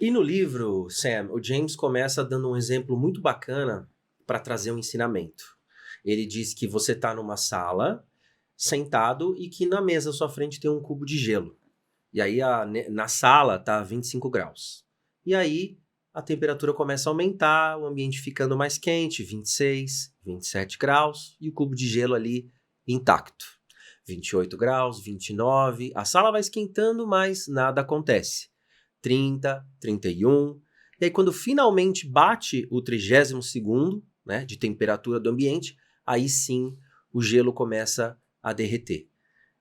E no livro, Sam, o James começa dando um exemplo muito bacana para trazer um ensinamento. Ele diz que você está numa sala, sentado, e que na mesa à sua frente tem um cubo de gelo. E aí na sala tá 25 graus. E aí a temperatura começa a aumentar, o ambiente ficando mais quente, 26, 27 graus, e o cubo de gelo ali intacto. 28 graus, 29, a sala vai esquentando, mas nada acontece. 30, 31, e aí quando finalmente bate o 30º, né, de temperatura do ambiente, aí sim o gelo começa a derreter.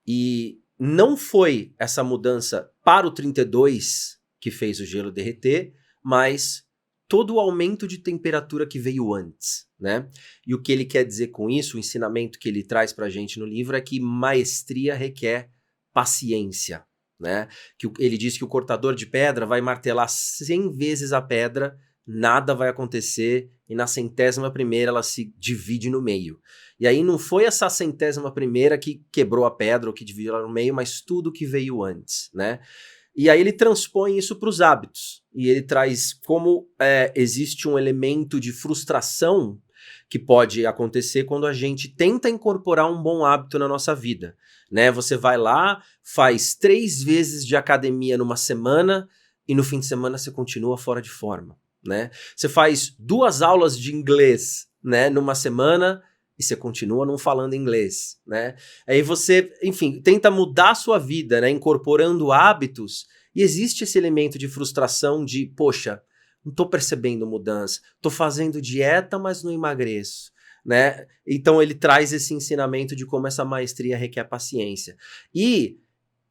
E não foi essa mudança para o 32 que fez o gelo derreter, mas todo o aumento de temperatura que veio antes, né? E o que ele quer dizer com isso, o ensinamento que ele traz pra gente no livro é que maestria requer paciência, né? Que ele diz que o cortador de pedra vai martelar 100 vezes a pedra, nada vai acontecer, e na 100ª ela se divide no meio. E aí não foi essa 100ª que quebrou a pedra ou que dividiu ela no meio, mas tudo que veio antes, né? E aí ele transpõe isso para os hábitos. E ele traz como existe um elemento de frustração que pode acontecer quando a gente tenta incorporar um bom hábito na nossa vida, né? Você vai lá, faz 3 vezes de academia numa semana e no fim de semana você continua fora de forma, né? Você faz 2 aulas de inglês, né, numa semana e você continua não falando inglês, né? Aí você, enfim, tenta mudar a sua vida, né, incorporando hábitos, e existe esse elemento de frustração de, poxa, não tô percebendo mudança, tô fazendo dieta, mas não emagreço, né? Então ele traz esse ensinamento de como essa maestria requer paciência. E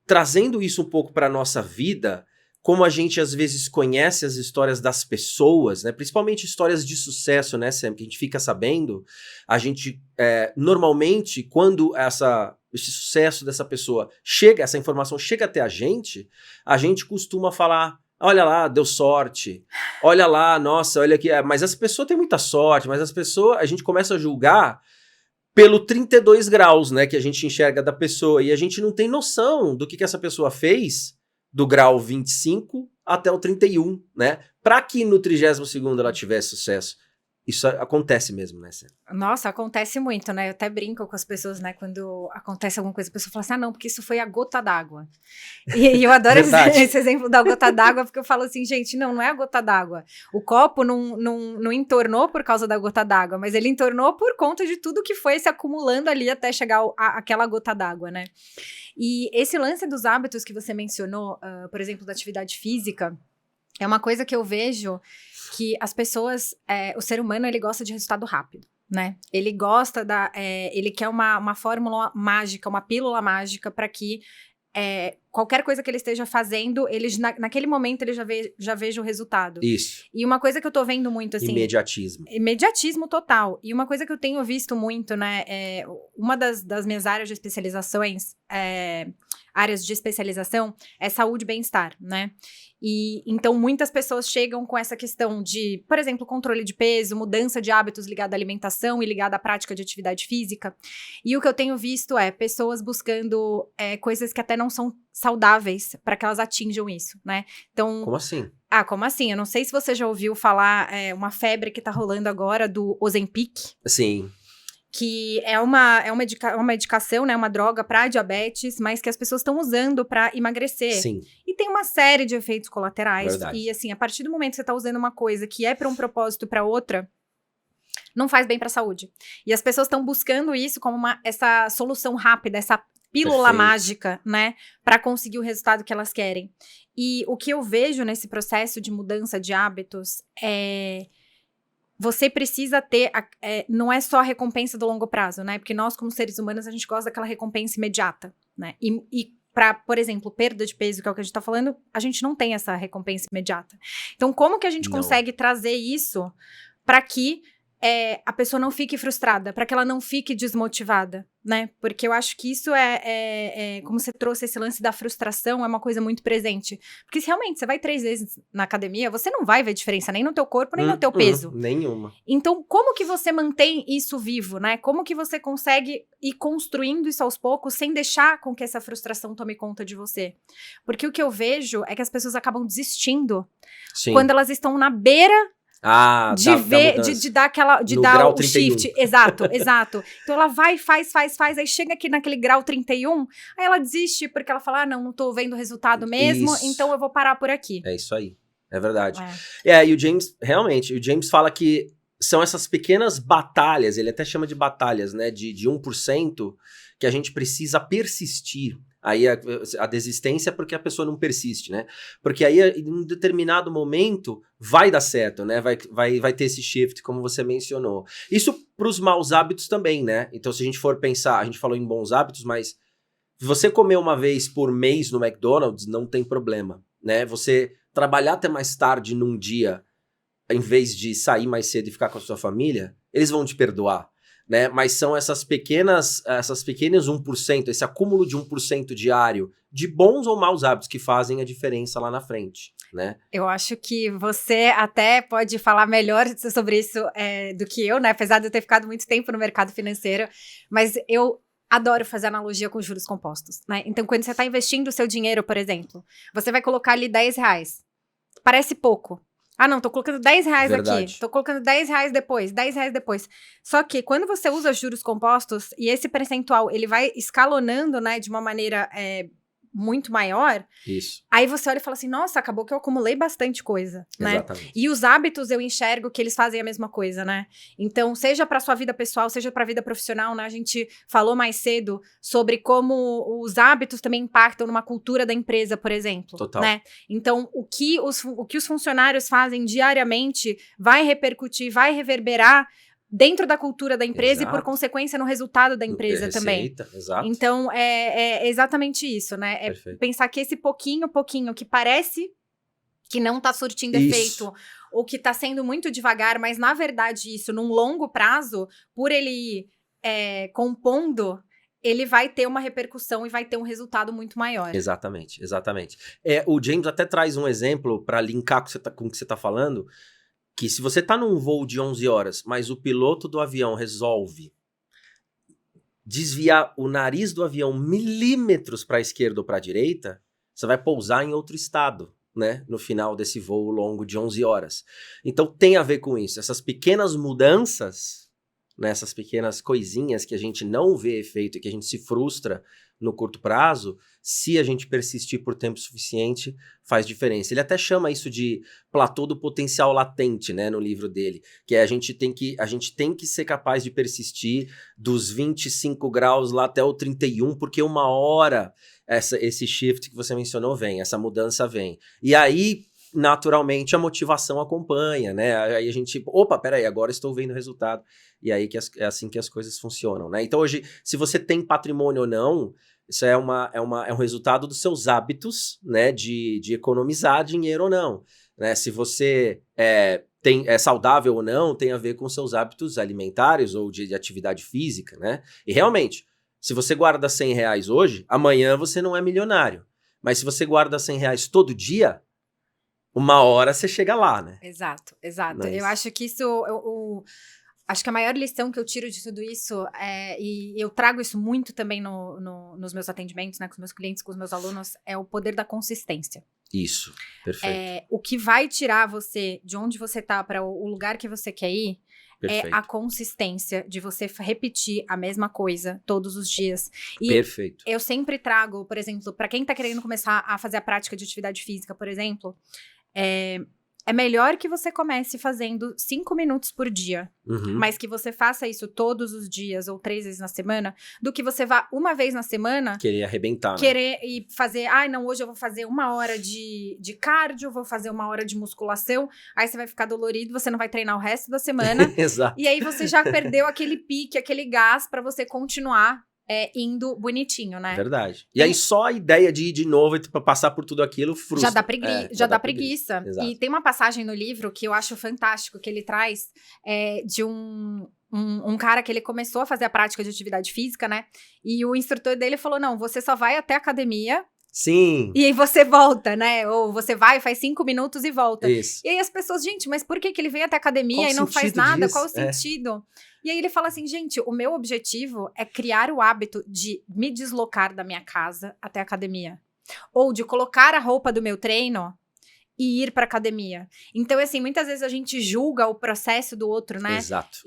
trazendo isso um pouco para nossa vida, como a gente às vezes conhece as histórias das pessoas, né? Principalmente histórias de sucesso, né, Sam, que a gente fica sabendo, a gente normalmente quando esse sucesso dessa pessoa chega, essa informação chega até a gente costuma falar: olha lá, deu sorte, olha lá, nossa, olha aqui, mas essa pessoa tem muita sorte, mas a gente começa a julgar pelo 32 graus, né, que a gente enxerga da pessoa, e a gente não tem noção do que essa pessoa fez do grau 25 até o 31, né, para que no 32º ela tivesse sucesso. Isso acontece mesmo, né, Sam? Nossa, acontece muito, né? Eu até brinco com as pessoas, né? Quando acontece alguma coisa, a pessoa fala assim, não, porque isso foi a gota d'água. E eu adoro esse exemplo da gota d'água, porque eu falo assim, gente, não é a gota d'água. O copo não entornou por causa da gota d'água, mas ele entornou por conta de tudo que foi se acumulando ali até chegar àquela gota d'água, né? E esse lance dos hábitos que você mencionou, por exemplo, da atividade física, é uma coisa que eu vejo que as pessoas, o ser humano, ele gosta de resultado rápido, né? Ele gosta ele quer uma fórmula mágica, uma pílula mágica para que qualquer coisa que ele esteja fazendo, naquele momento ele já veja o resultado. Isso. E uma coisa que eu tô vendo muito, assim... Imediatismo. Imediatismo total. E uma coisa que eu tenho visto muito, né, uma das minhas áreas de especializações, áreas de especialização, é saúde e bem-estar, né? E então muitas pessoas chegam com essa questão de, por exemplo, controle de peso, mudança de hábitos ligada à alimentação e ligada à prática de atividade física. E o que eu tenho visto é pessoas buscando coisas que até não são saudáveis para que elas atinjam isso, né? Então, como assim? Como assim? Eu não sei se você já ouviu falar uma febre que tá rolando agora do Ozempic. Sim. Que é uma medicação, né, uma droga para diabetes, mas que as pessoas estão usando para emagrecer. Sim. E tem uma série de efeitos colaterais. Verdade. E assim, a partir do momento que você tá usando uma coisa que é para um propósito para outra, não faz bem para a saúde. E as pessoas estão buscando isso como essa solução rápida, essa pílula mágica, né, para conseguir o resultado que elas querem. E o que eu vejo nesse processo de mudança de hábitos você precisa ter, não é só a recompensa do longo prazo, né? Porque nós, como seres humanos, a gente gosta daquela recompensa imediata, né? E para, por exemplo, perda de peso, que é o que a gente tá falando, a gente não tem essa recompensa imediata. Então, como que a gente consegue trazer isso para que a pessoa não fique frustrada, para que ela não fique desmotivada, né? Porque eu acho que isso como você trouxe esse lance da frustração, é uma coisa muito presente. Porque se realmente você vai 3 vezes na academia, você não vai ver diferença nem no teu corpo, nem no teu peso. Nenhuma. Então, como que você mantém isso vivo, né? Como que você consegue ir construindo isso aos poucos, sem deixar com que essa frustração tome conta de você? Porque o que eu vejo é que as pessoas acabam desistindo quando elas estão na beira de dar o shift. Exato. Então ela vai, faz, aí chega aqui naquele grau 31, aí ela desiste porque ela fala, não tô vendo o resultado mesmo, então eu vou parar por aqui. É isso aí, é verdade. E o James fala que são essas pequenas batalhas, ele até chama de batalhas, né, de 1%, que a gente precisa persistir. Aí a desistência é porque a pessoa não persiste, né? Porque aí, em um determinado momento, vai dar certo, né? Vai ter esse shift, como você mencionou. Isso para os maus hábitos também, né? Então, se a gente for pensar, a gente falou em bons hábitos, mas se você comer uma vez por mês no McDonald's, não tem problema, né? Você trabalhar até mais tarde num dia, em vez de sair mais cedo e ficar com a sua família, eles vão te perdoar. Né? Mas são essas pequenas 1%, esse acúmulo de 1% diário de bons ou maus hábitos que fazem a diferença lá na frente, né? Eu acho que você até pode falar melhor sobre isso do que eu, né? Apesar de eu ter ficado muito tempo no mercado financeiro, mas eu adoro fazer analogia com juros compostos, né? Então, quando você está investindo o seu dinheiro, por exemplo, você vai colocar ali R$10. Parece pouco. Não, tô colocando R$10 aqui, tô colocando R$10 depois, R$10 depois. Só que quando você usa juros compostos e esse percentual, ele vai escalonando, né, de uma maneira muito maior, isso. Aí você olha e fala assim, nossa, acabou que eu acumulei bastante coisa, né? Exatamente. E os hábitos eu enxergo que eles fazem a mesma coisa, né? Então, seja para sua vida pessoal, seja para a vida profissional, né? A gente falou mais cedo sobre como os hábitos também impactam numa cultura da empresa, por exemplo. Total. Né? Então, o que os funcionários fazem diariamente vai repercutir, vai reverberar dentro da cultura da empresa. Exato. E, por consequência, no resultado da empresa também. Exato. Então, é exatamente isso, né? É pensar que esse pouquinho que parece que não tá surtindo efeito, ou que tá sendo muito devagar, mas, na verdade, isso, num longo prazo, por ele compondo, ele vai ter uma repercussão e vai ter um resultado muito maior. Exatamente. O James até traz um exemplo para linkar com o que você tá falando, que se você tá num voo de 11 horas, mas o piloto do avião resolve desviar o nariz do avião milímetros para a esquerda ou para a direita, você vai pousar em outro estado, né? No final desse voo longo de 11 horas. Então tem a ver com isso. Essas pequenas mudanças, né? Essas pequenas coisinhas que a gente não vê efeito e que a gente se frustra no curto prazo, se a gente persistir por tempo suficiente, faz diferença. Ele até chama isso de platô do potencial latente, né, no livro dele, que é a gente tem que ser capaz de persistir dos 25 graus lá até o 31, porque uma hora esse shift que você mencionou vem, essa mudança vem. E aí, naturalmente, a motivação acompanha, né? Aí a gente, peraí, agora estou vendo o resultado. E aí é assim que as coisas funcionam, né? Então hoje, se você tem patrimônio ou não, isso é um resultado dos seus hábitos, né? De economizar dinheiro ou não, né? Se você é saudável ou não, tem a ver com seus hábitos alimentares ou de atividade física, né? E realmente, se você guarda R$100 hoje, amanhã você não é milionário. Mas se você guarda R$100 todo dia, uma hora você chega lá, né? Exato. Eu acho que isso... Acho que a maior lição que eu tiro de tudo isso, e eu trago isso muito também nos meus atendimentos, né, com os meus clientes, com os meus alunos, é o poder da consistência. Isso, perfeito. O que vai tirar você de onde você tá para o lugar que você quer ir, perfeito. É a consistência de você repetir a mesma coisa todos os dias. E perfeito. Eu sempre trago, por exemplo, para quem tá querendo começar a fazer a prática de atividade física, por exemplo, é melhor que você comece fazendo 5 minutos por dia, mas que você faça isso todos os dias ou 3 vezes na semana, do que você vá uma vez na semana... Querer arrebentar, né? E fazer, não, hoje eu vou fazer 1 hora de cardio, vou fazer 1 hora de musculação, aí você vai ficar dolorido, você não vai treinar o resto da semana. Exato. E aí você já perdeu aquele pique, aquele gás pra você continuar indo bonitinho, né? Verdade. E aí só a ideia de ir de novo e passar por tudo aquilo frustra. Já dá preguiça. Exato. E tem uma passagem no livro que eu acho fantástico, que ele traz de um cara que ele começou a fazer a prática de atividade física, né? E o instrutor dele falou, não, você só vai até a academia. Sim. E aí você volta, né? Ou você vai, faz 5 minutos e volta. Isso. E aí as pessoas, gente, mas por que ele vem até a academia Qual e não faz sentido nada? disso? Qual o sentido? E aí ele fala assim, gente, o meu objetivo é criar o hábito de me deslocar da minha casa até a academia. Ou de colocar a roupa do meu treino e ir pra academia. Então, assim, muitas vezes a gente julga o processo do outro, né? Exato.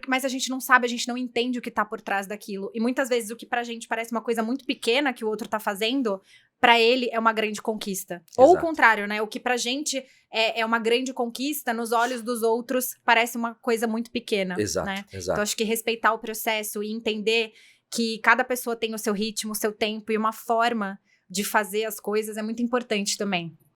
Mas a gente não sabe, a gente não entende o que tá por trás daquilo. E muitas vezes o que pra gente parece uma coisa muito pequena que o outro tá fazendo, pra ele é uma grande conquista. Exato. Ou o contrário, né? O que pra gente é uma grande conquista, nos olhos dos outros parece uma coisa muito pequena. Exato, né? exato. Então, acho que respeitar o processo e entender que cada pessoa tem o seu ritmo, o seu tempo e uma forma de fazer as coisas é muito importante também.